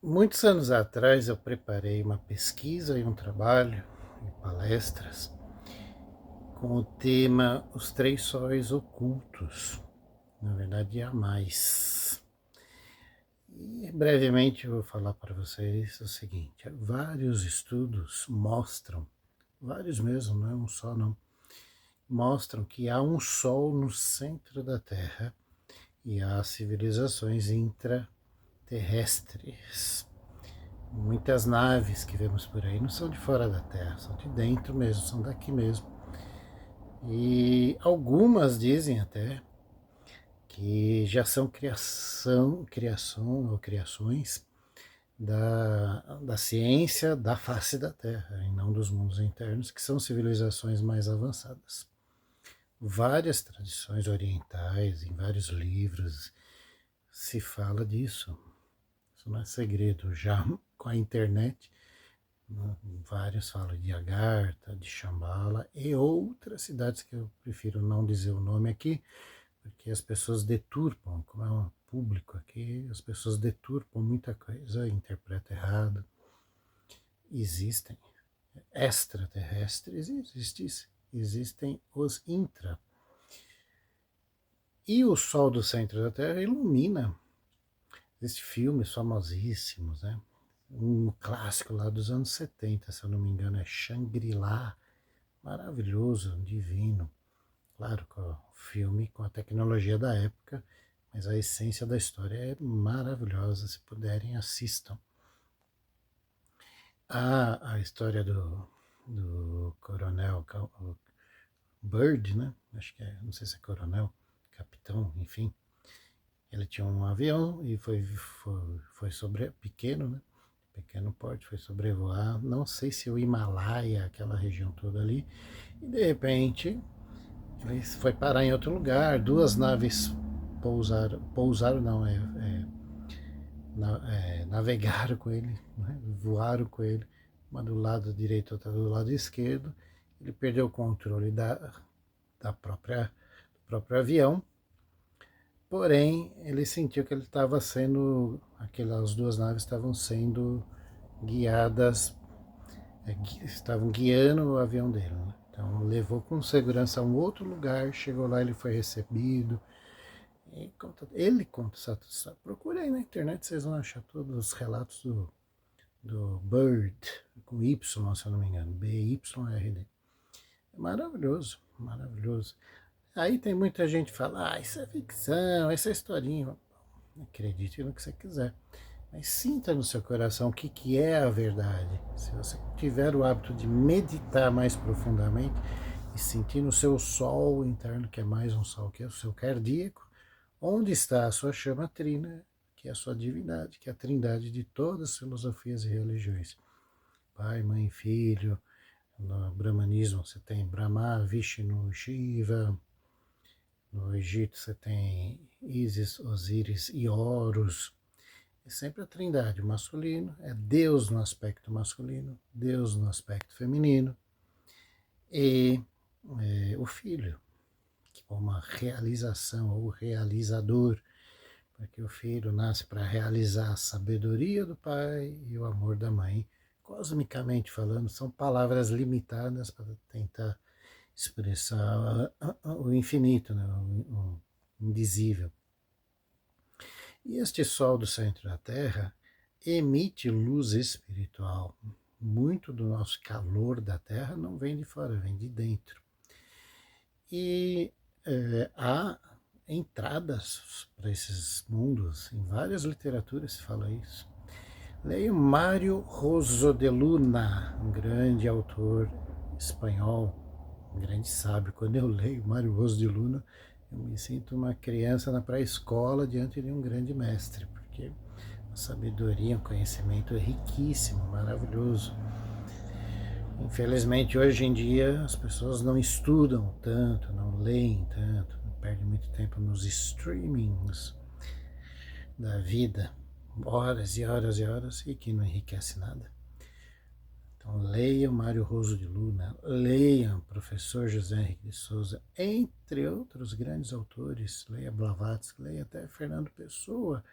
Muitos anos atrás eu preparei uma pesquisa e um trabalho e palestras com o tema Os Três Sóis Ocultos, na verdade há mais. E brevemente eu vou falar para vocês o seguinte: vários estudos mostram, vários mesmo, não é um só não, mostram que há um Sol no centro da Terra e há civilizações intraterrestres. Muitas naves que vemos por aí não são de fora da Terra, são de dentro mesmo, são daqui mesmo. E algumas dizem até que já são criação ou criações da ciência da face da Terra, e não dos mundos internos, que são civilizações mais avançadas. Várias tradições orientais, em vários livros, se fala disso. Isso não é segredo. Já com a internet, vários falam de Agartha, de Shambhala e outras cidades que eu prefiro não dizer o nome aqui, porque as pessoas deturpam, como é um público aqui, as pessoas deturpam muita coisa, interpretam errado. Existem extraterrestres e existem os intra. E o Sol do centro da Terra ilumina. Existem filmes famosíssimos, né? Um clássico lá dos anos 70, se eu não me engano, é Shangri-La, maravilhoso, divino. Claro, com o filme, com a tecnologia da época, mas a essência da história é maravilhosa. Se puderem, assistam. A história do coronel Bird, né? Acho que é, não sei se é coronel, capitão, enfim. Ele tinha um avião e foi sobre pequeno, né? Pequeno porte, foi sobrevoar, não sei se o Himalaia, aquela região toda ali, e de repente ele foi parar em outro lugar, duas naves pousaram não, navegaram com ele, né? Voaram com ele, uma do lado direito, outra do lado esquerdo, ele perdeu o controle do próprio avião, porém ele sentiu que ele estava sendo, aquelas duas naves estavam sendo guiadas, estavam guiando o avião dele, né? Então levou com segurança a um outro lugar, chegou lá, ele foi recebido. Ele conta essa história. Procure aí na internet, vocês vão achar todos os relatos do Bird, com Y, se eu não me engano, BYRD. É maravilhoso, maravilhoso. Aí tem muita gente que fala, isso é ficção, essa é historinha. Acredite no que você quiser. Mas sinta no seu coração o que é a verdade. Se você tiver o hábito de meditar mais profundamente e sentir no seu sol interno, que é mais um sol que é o seu cardíaco, onde está a sua chama trina, que é a sua divindade, que é a trindade de todas as filosofias e religiões. Pai, mãe, filho. No Brahmanismo você tem Brahma, Vishnu, Shiva. No Egito você tem Isis, Osíris e Horus. É sempre a trindade, o masculino, é Deus no aspecto masculino, Deus no aspecto feminino, e o filho, que é uma realização, ou realizador, porque o filho nasce para realizar a sabedoria do pai e o amor da mãe. Cosmicamente falando, são palavras limitadas para tentar expressar o infinito, né? O indizível. E este Sol do centro da Terra emite luz espiritual. Muito do nosso calor da Terra não vem de fora, vem de dentro. E há entradas para esses mundos, em várias literaturas se fala isso. Leio Mário Rosso de Luna, um grande autor espanhol, um grande sábio. Quando eu leio Mário Rosso de Luna, eu me sinto uma criança na pré-escola diante de um grande mestre, porque a sabedoria, o conhecimento é riquíssimo, maravilhoso. Infelizmente, hoje em dia, as pessoas não estudam tanto, não leem tanto, perdem muito tempo nos streamings da vida, horas e horas e horas, e que não enriquece nada. Então, leiam Mário Rosso de Luna, leiam professor José Henrique de Souza, entre outros grandes autores, leia Blavatsky, leia até Fernando Pessoa,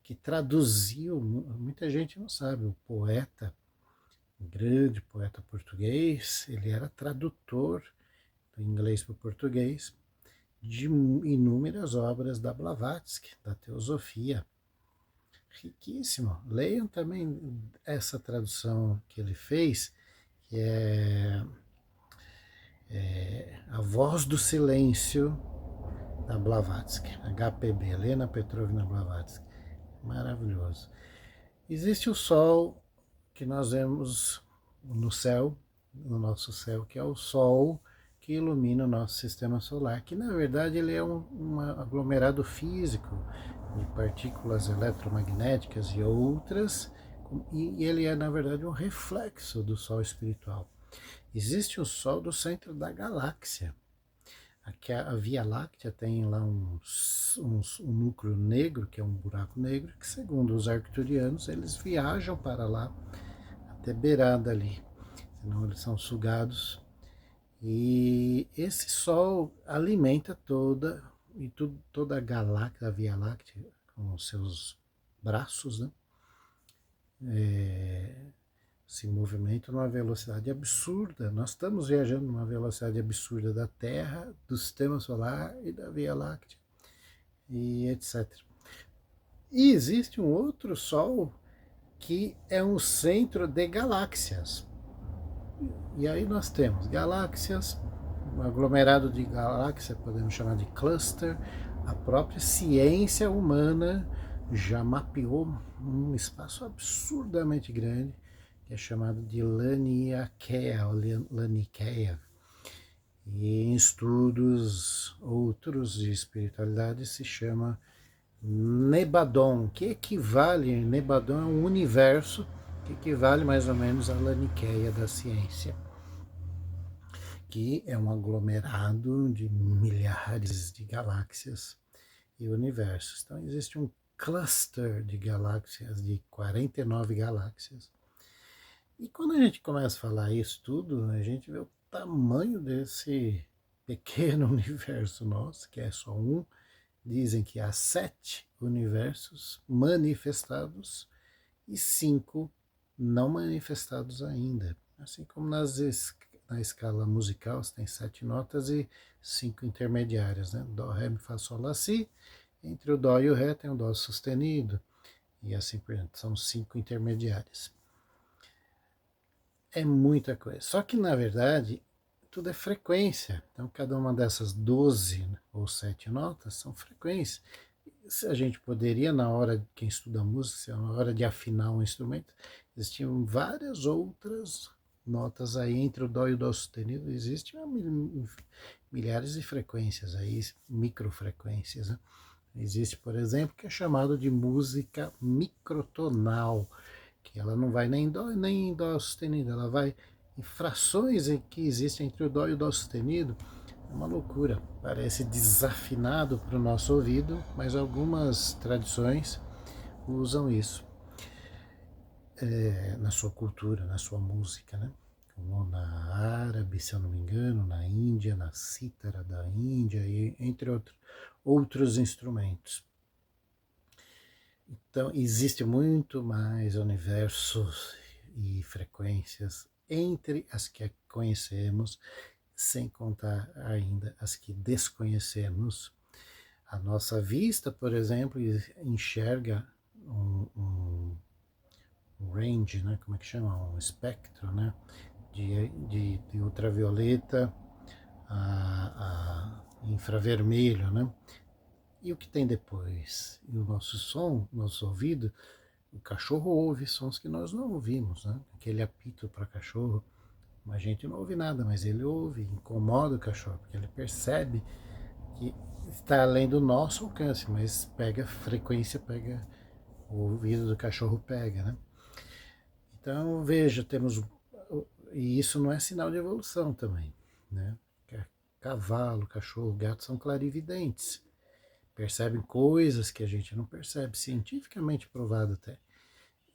que traduziu, muita gente não sabe, o poeta, o grande poeta português, ele era tradutor do inglês para o português de inúmeras obras da Blavatsky, da Teosofia. Riquíssimo. Leiam também essa tradução que ele fez, que é A Voz do Silêncio, da Blavatsky, HPB, Helena Petrovna Blavatsky. Maravilhoso. Existe o Sol que nós vemos no céu, no nosso céu, que é o Sol que ilumina o nosso sistema solar, que na verdade ele é um aglomerado físico de partículas eletromagnéticas e outras, e ele é na verdade um reflexo do Sol espiritual. Existe o Sol do centro da galáxia. Aqui a Via Láctea tem lá um núcleo negro, que é um buraco negro, que segundo os arcturianos, eles viajam para lá, até beirada ali, senão eles são sugados. E esse Sol alimenta toda a galáxia, a Via Láctea, com os seus braços, né? Se movimenta numa velocidade absurda. Nós estamos viajando numa velocidade absurda da Terra, do Sistema Solar e da Via Láctea, e etc. E existe um outro Sol que é um centro de galáxias. E aí nós temos galáxias, um aglomerado de galáxias, podemos chamar de cluster. A própria ciência humana já mapeou um espaço absurdamente grande, que é chamado de Laniakea, ou Laniakea. E em estudos outros de espiritualidade se chama Nebadon, que equivale, Nebadon é um universo que equivale mais ou menos à Laniakea da ciência, que é um aglomerado de milhares de galáxias e universos. Então existe um cluster de galáxias, de 49 galáxias. E quando a gente começa a falar isso tudo, a gente vê o tamanho desse pequeno universo nosso, que é só um. Dizem que há 7 universos manifestados e 5 não manifestados ainda. Assim como na escala musical, você tem 7 notas e 5 intermediárias, né? Dó, Ré, Mi, Fá, Sol, Lá, Si. Entre o Dó e o Ré tem o Dó sustenido, e assim por diante. São 5 intermediárias. É muita coisa. Só que, na verdade, tudo é frequência. Então, cada uma dessas 12 ou 7 notas são frequências. Se a gente poderia, na hora, quem estuda música, na hora de afinar um instrumento, existiam várias outras notas aí entre o Dó e o Dó sustenido. Existem milhares de frequências aí, microfrequências, né? Existe, por exemplo, que é chamado de música microtonal, que ela não vai nem em dó sustenido, ela vai em frações que existem entre o dó e o dó sustenido. É uma loucura, parece desafinado para o nosso ouvido, mas algumas tradições usam isso na sua cultura, na sua música, né? Como na árabe, se eu não me engano, na Índia, na cítara da Índia, e entre outros instrumentos. Então, existe muito mais universos e frequências entre as que conhecemos, sem contar ainda as que desconhecemos. A nossa vista, por exemplo, enxerga um range, né? Como é que chama? Um espectro, né? De ultravioleta a infravermelho, né? E o que tem depois? E o nosso som, nosso ouvido, o cachorro ouve sons que nós não ouvimos, né? Aquele apito para cachorro, a gente não ouve nada, mas ele ouve, incomoda o cachorro, porque ele percebe que está além do nosso alcance, mas pega frequência, pega o ouvido do cachorro pega, né? Então, veja, temos, e isso não é sinal de evolução também, né? Cavalo, cachorro, gato são clarividentes, percebem coisas que a gente não percebe, cientificamente provado até.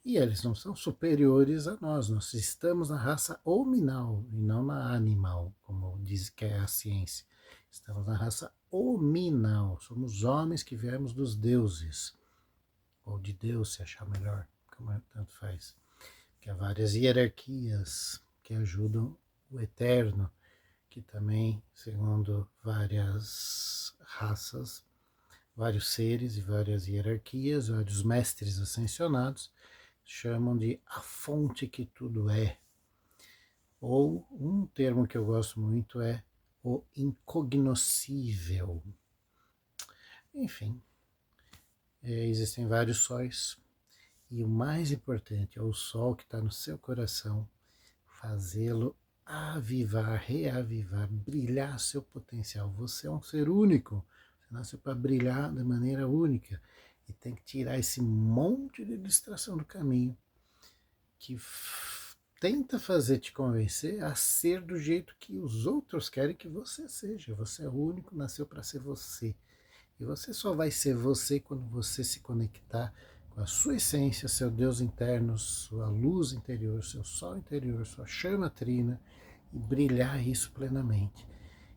E eles não são superiores a nós, nós estamos na raça hominal e não na animal, como diz que é a ciência. Estamos na raça hominal, somos homens que viemos dos deuses. ou de Deus, se achar melhor, como tanto faz. Que há várias hierarquias que ajudam o eterno, que também, segundo várias raças, vários seres e várias hierarquias, vários mestres ascensionados, chamam de a fonte que tudo é. Ou um termo que eu gosto muito é o incognoscível. Enfim, existem vários sóis, e o mais importante é o sol que está no seu coração, fazê-lo avivar, reavivar, brilhar seu potencial. Você é um ser único, você nasceu para brilhar de maneira única, e tem que tirar esse monte de distração do caminho que tenta fazer te convencer a ser do jeito que os outros querem que você seja. Você é único, nasceu para ser você. E você só vai ser você quando você se conectar com a sua essência, seu Deus interno, sua luz interior, seu sol interior, sua chama trina, e brilhar isso plenamente.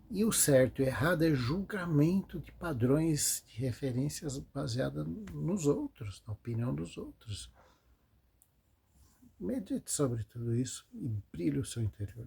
E o certo e o errado é julgamento de padrões de referências baseadas nos outros, na opinião dos outros. Medite sobre tudo isso e brilhe o seu interior.